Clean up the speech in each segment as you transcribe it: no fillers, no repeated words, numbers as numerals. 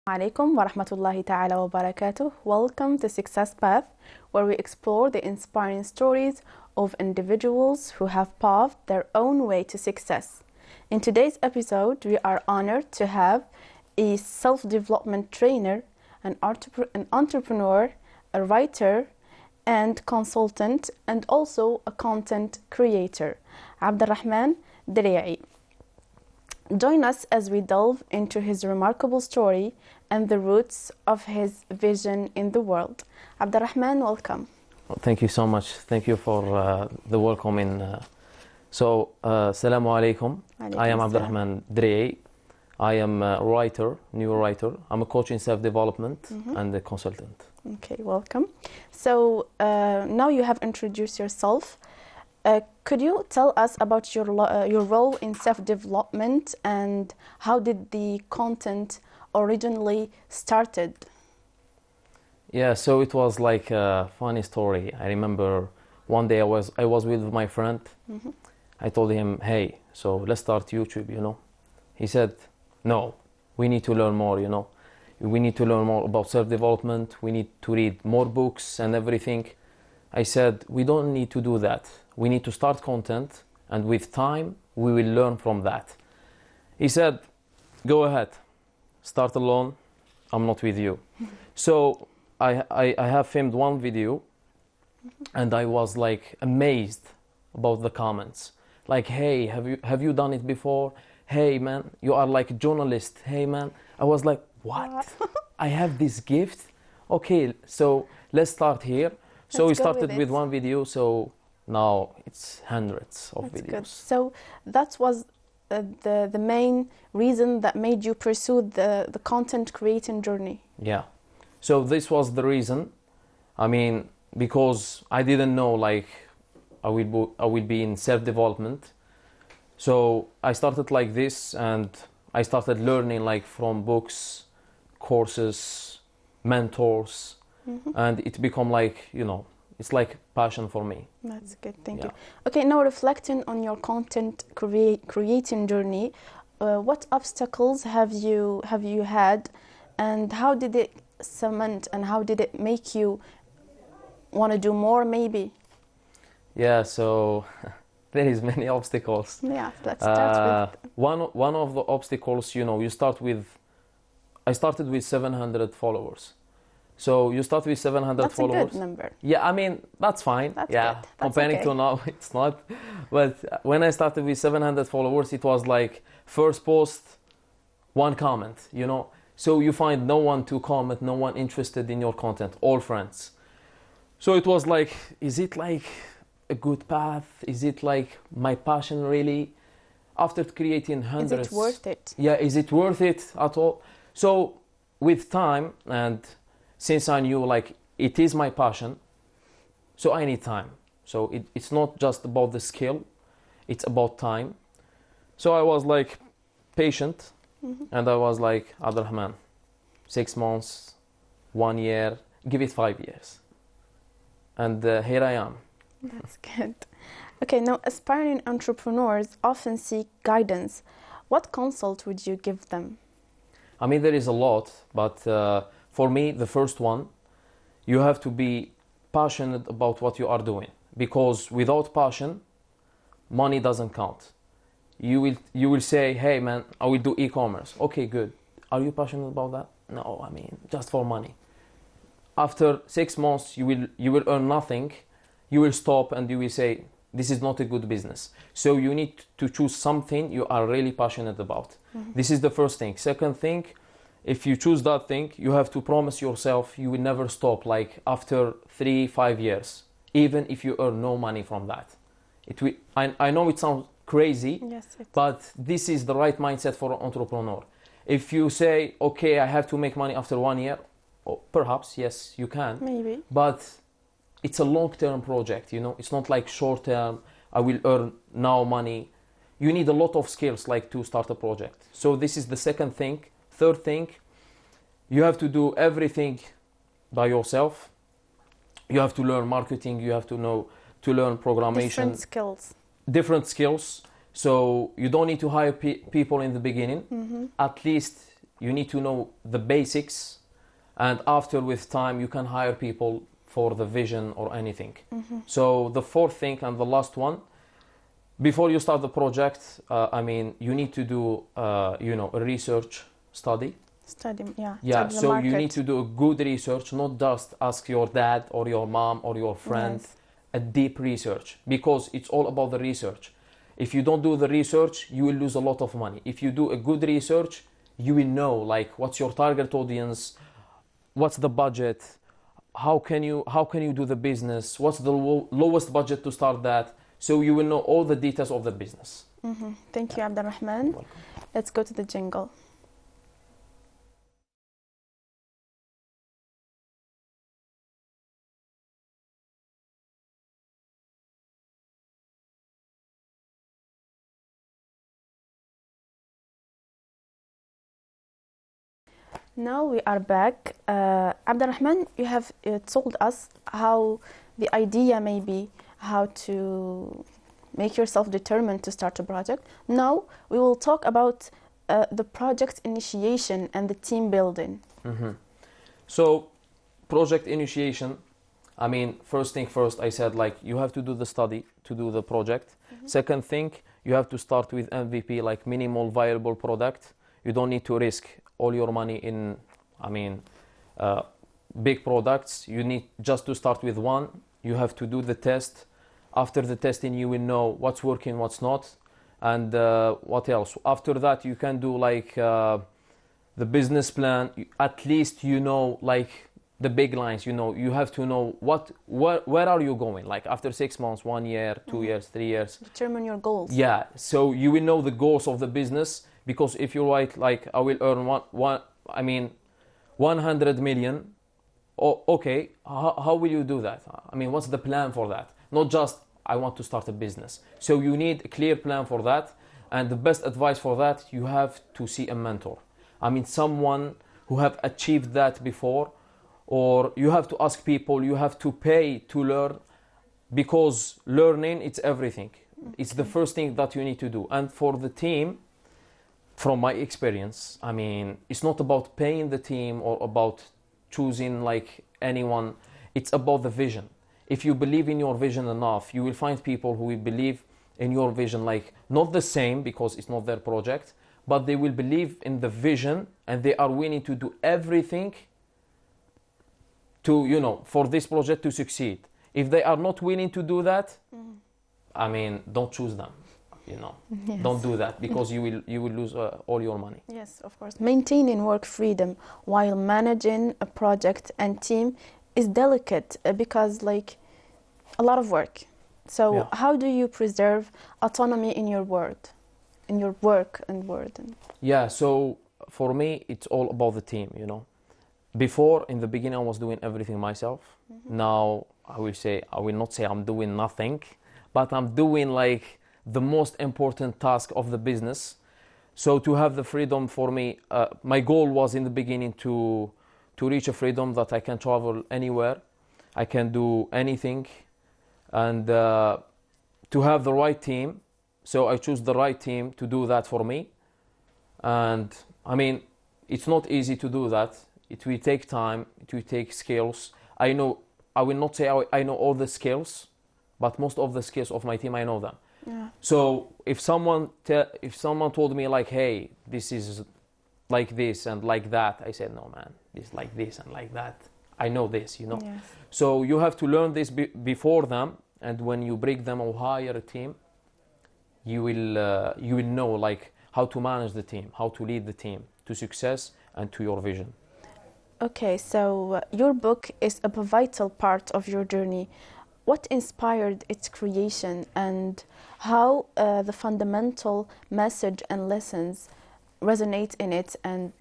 Alaikum wa rahmatullahi ta'ala wa barakatuh. Welcome to Success Path, where we explore the inspiring stories of individuals who have paved their own way to success. In today's episode, we are honored to have a self-development trainer, an entrepreneur, a writer, and consultant, and also a content creator, Abdulrahman Diri'i. Join us as we delve into his remarkable story and the roots of his vision in the world. Abdulrahman, welcome. Well, thank you so much. Thank you for the welcome. Assalamu alaikum. I am Abdulrahman Diri'i. I am a writer, new writer. I'm a coach in self-development and a consultant. Okay, welcome. So now you have introduced yourself. Could you tell us about your role in self-development and how did the content originally started? Yeah, so it was like a funny story. I remember one day I was with my friend. I told him, hey, so let's start YouTube, you know. He said, no, we need to learn more, you know. We need to learn more about self-development. We need to read more books and everything. I said, we don't need to do that. We need to start content, and with time, we will learn from that. He said, go ahead, start alone. I'm not with you. So I have filmed one video, and I was like amazed about the comments. Like, hey, have you done it before? Hey, man, you are like a journalist. Hey, man. I was like, what? I have this gift? Okay, so let's start here. So we started with one video, so now it's hundreds of videos. Good. So that was the main reason that made you pursue the content creating journey. Yeah. So this was the reason. I mean, because I didn't know like I will be in self-development. So I started like this, and I started learning like from books, courses, mentors. And it become like, you know, it's like passion for me. That's good, thank you. Okay, now reflecting on your content creating journey, what obstacles have you had, and how did it cement, and how did it make you want to do more maybe? Yeah, so there is many obstacles. Yeah, let's start with... One of the obstacles, you know, I started with 700 followers. So you start with 700 followers. That's a good number. Yeah, I mean, that's fine. That's yeah, good. That's comparing to now, it's not. But when I started with 700 followers, it was like first post, one comment, you know. So you find no one to comment, no one interested in your content, all friends. So it was like, is it like a good path? Is it like my passion really? After creating hundreds. Is it worth it? Yeah, is it worth it at all? So with time, and since I knew like it is my passion, so I need time. So it's not just about the skill, it's about time. So I was like patient, and I was like, Abdulrahman, 6 months, 1 year, give it 5 years. And here I am. That's good. Okay, now aspiring entrepreneurs often seek guidance. What consult would you give them? I mean, there is a lot, but for me, the first one, you have to be passionate about what you are doing, because without passion, money doesn't count. You will say, hey man, I will do e-commerce. Okay, good. Are you passionate about that? No, I mean, just for money. After 6 months, you will earn nothing. You will stop and you will say, this is not a good business. So you need to choose something you are really passionate about. This is the first thing. Second thing, if you choose that thing, you have to promise yourself you will never stop, like after 3-5 years, even if you earn no money from that. I know it sounds crazy, yes, but this is the right mindset for an entrepreneur. If you say, okay, I have to make money after 1 year, perhaps, yes, you can. Maybe. But it's a long-term project, you know. It's not like short-term, I will earn now money. You need a lot of skills like to start a project. So this is the second thing. Third thing, you have to do everything by yourself. You have to learn marketing, you have to learn programmation. Different skills. So you don't need to hire people in the beginning. At least You need to know the basics, and after, with time, you can hire people for the vision or anything. So the fourth thing and the last one, before you start the project, I mean, you need to do, a research study. Study So market. you need to do a good research, not just ask your dad or your mom or your friend. Yes. A deep research, because it's all about the research. If you don't do the research, you will lose a lot of money. If you do a good research, you will know like what's your target audience, what's the budget, how can you do the business, what's the lowest budget to start that, so you will know all the details of the business. Thank you, Abdulrahman. Let's go to the jingle. Now we are back. Abdulrahman, you have told us how the idea may be, how to make yourself determined to start a project. Now we will talk about the project initiation and the team building. So project initiation, I mean, first thing first, I said like you have to do the study to do the project. Second thing, you have to start with MVP, like minimal viable product. You don't need to risk all your money in, big products. You need just to start with one. You have to do the test. After the testing, you will know what's working, what's not, and what else. After that, you can do like the business plan. At least you know like the big lines. You have to know where are you going. Like after 6 months, 1 year, 2 years, 3 years. Determine your goals. Yeah. So you will know the goals of the business. Because if you write like I will earn 100 million, okay, how will you do that? I mean, what's the plan for that? Not just I want to start a business. So you need a clear plan for that, and the best advice for that, you have to see a mentor. I mean, someone who have achieved that before, or you have to ask people, you have to pay to learn, because learning, it's everything. It's the first thing that you need to do. And for the team, from my experience, I mean, it's not about paying the team or about choosing like anyone. It's about the vision. If you believe in your vision enough, you will find people who will believe in your vision, like not the same because it's not their project, but they will believe in the vision and they are willing to do everything to, for this project to succeed. If they are not willing to do that, I mean, don't choose them. Yes. Don't do that, because you will lose all your money. Yes, of course. Maintaining work freedom while managing a project and team is delicate because like a lot of work. So how do you preserve autonomy in your work and word? Yeah, so for me, it's all about the team, Before, in the beginning, I was doing everything myself. Now, I will not say I'm doing nothing, but I'm doing like the most important task of the business. So to have the freedom for me, my goal was in the beginning to reach a freedom that I can travel anywhere, I can do anything, and to have the right team. So I choose the right team to do that for me. And I mean, it's not easy to do that. It will take time, it will take skills. I will not say I know all the skills, but most of the skills of my team, I know them. Yeah. So if someone told me like, hey, this is like this and like that, I said, no man, it's like this and like that. I know this, Yes. So you have to learn this before them, and when you bring them or hire a team, you will know like how to manage the team, how to lead the team to success and to your vision. Okay, so your book is a vital part of your journey. What inspired its creation, and how the fundamental message and lessons resonate in it? And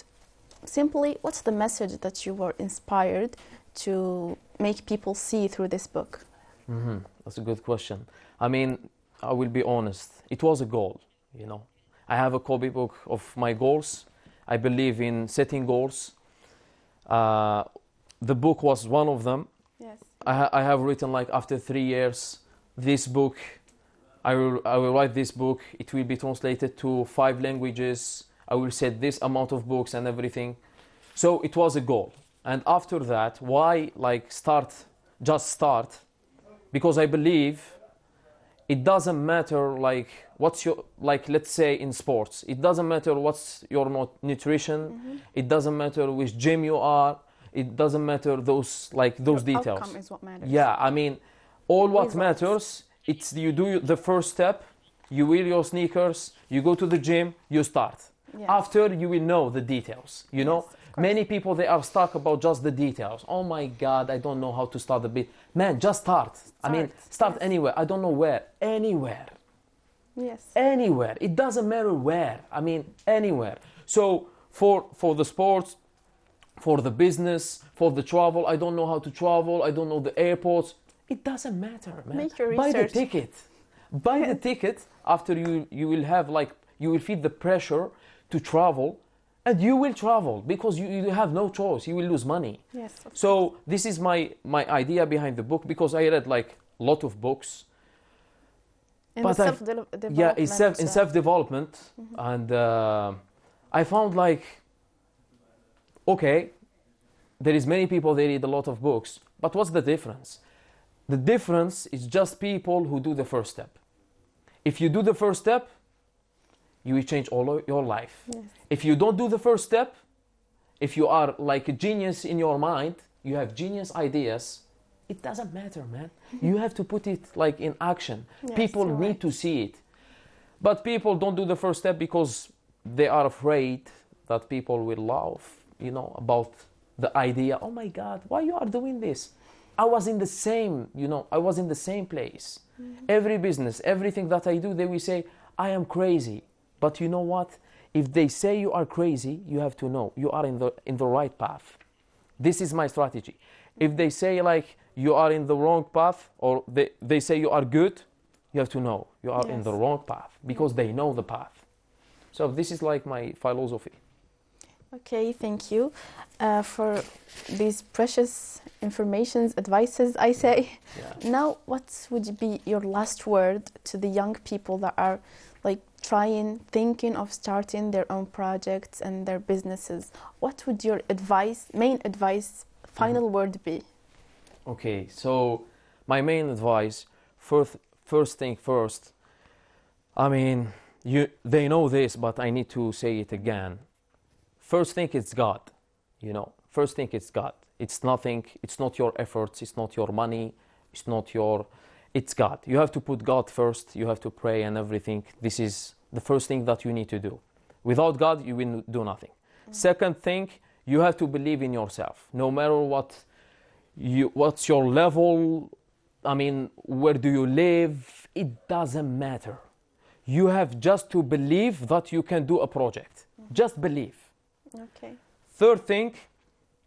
simply, what's the message that you were inspired to make people see through this book? That's a good question. I mean, I will be honest. It was a goal, I have a copybook of my goals. I believe in setting goals. The book was one of them. Yes. I have written like after 3 years this book. I will write this book. It will be translated to 5 languages. I will set this amount of books and everything. So it was a goal. And after that, why like just start? Because I believe it doesn't matter like what's your, like let's say in sports, it doesn't matter what's your nutrition, it doesn't matter which gym you are, it doesn't matter those details. Outcome is what matters. Yeah, I mean, all what matters, it's you do the first step, you wear your sneakers, you go to the gym, you start. Yes. After you will know the details, you know. Yes, many people, they are stuck about just the details. Oh my God, I don't know how to start a bit. Man, just start. I mean, start anywhere. I don't know where. Anywhere. Yes. Anywhere. It doesn't matter where. I mean, anywhere. So for the sports, for the business, for the travel, I don't know how to travel. I don't know the airports. It doesn't matter, man. Make your Buy the research. ticket. Buy the ticket. After you will have you will feel the pressure to travel, and you will travel because you have no choice. You will lose money. Yes. So this is my idea behind the book, because I read like a lot of books. In self-development. Yeah, in self-development, and I found like, okay, there is many people, they read a lot of books, but what's the difference? The difference is just people who do the first step. If you do the first step, you will change all your life. Yes. If you don't do the first step, if you are like a genius in your mind, you have genius ideas, it doesn't matter, man. You have to put it like in action. Yes, people need to see it. But people don't do the first step because they are afraid that people will laugh, you know, about the idea. Oh my God, why you are doing this? I was in the same, I was in the same place. Every business, everything that I do, they will say, I am crazy. But you know what? If they say you are crazy, you have to know you are in the right path. This is my strategy. If they say like you are in the wrong path, or they say you are good, you have to know you are in the wrong path, because they know the path. So this is like my philosophy. Okay, thank you for these precious informations, advices, I say. Yeah. Now, what would be your last word to the young people that are like thinking of starting their own projects and their businesses? What would your main advice, final word be? Okay, so my main advice, first thing first, I mean, they know this, but I need to say it again. First thing, it's God, First thing, it's God. It's nothing, it's not your efforts, it's not your money, it's God. You have to put God first, you have to pray and everything. This is the first thing that you need to do. Without God, you will do nothing. Second thing, you have to believe in yourself. No matter what's your level, I mean, where do you live, it doesn't matter. You have just to believe that you can do a project. Just believe. Okay. Third thing,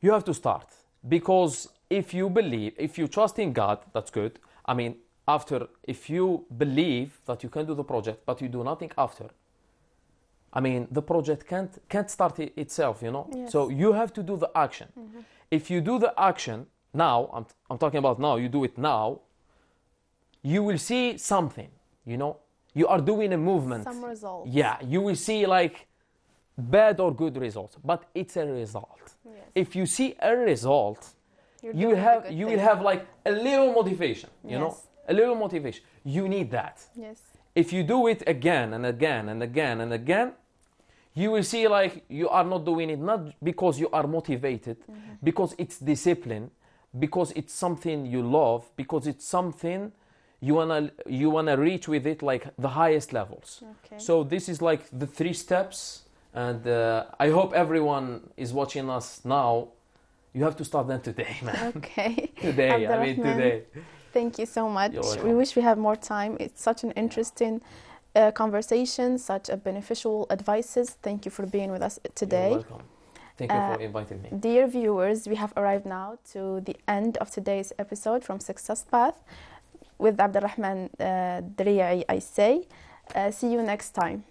you have to start. Because if you believe, if you trust in God, that's good. I mean, if you believe that you can do the project, but you do nothing after, I mean, the project can't start itself, Yes. So you have to do the action. If you do the action now, I'm talking about now, you do it now, you will see something, You are doing a movement. Some results. Yeah, you will see like bad or good results, but it's a result. Yes. If you see a result, you will have like a little motivation, a little motivation. You need that. Yes. If you do it again and again and again and again, you will see like you are not doing it not because you are motivated, because it's discipline, because it's something you love, because it's something you wanna reach with it, like the highest levels. Okay. So this is like the 3 steps, and I hope everyone is watching us now. You have to start them today, man. Okay. Today, I mean today. Thank you so much. You're welcome. We wish we had more time. It's such an interesting conversation, such a beneficial advices. Thank you for being with us today. You're welcome. Thank you for inviting me. Dear viewers, we have arrived now to the end of today's episode from Success Path with Abdulrahman Dariai, I say. See you next time.